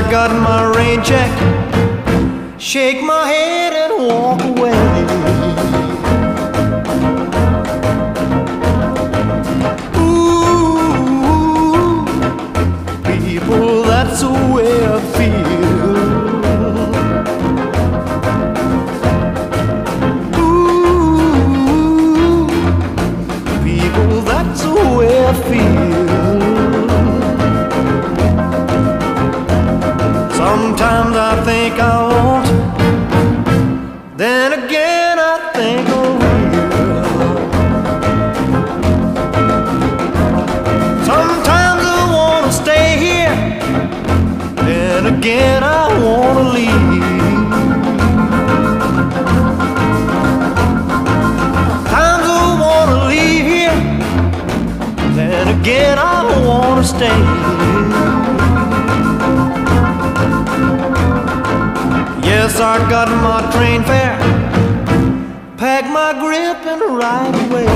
got my rain check, shake my head and walk away. Ooh, people, that's the way I feel. Ooh, people, that's the way I feel. Sometimes I think I won't, then again I think I will. Sometimes I wanna stay here, then again I wanna leave. Times I wanna leave here, then again I wanna stay. Yes, I got my train fare, pack my grip and ride away.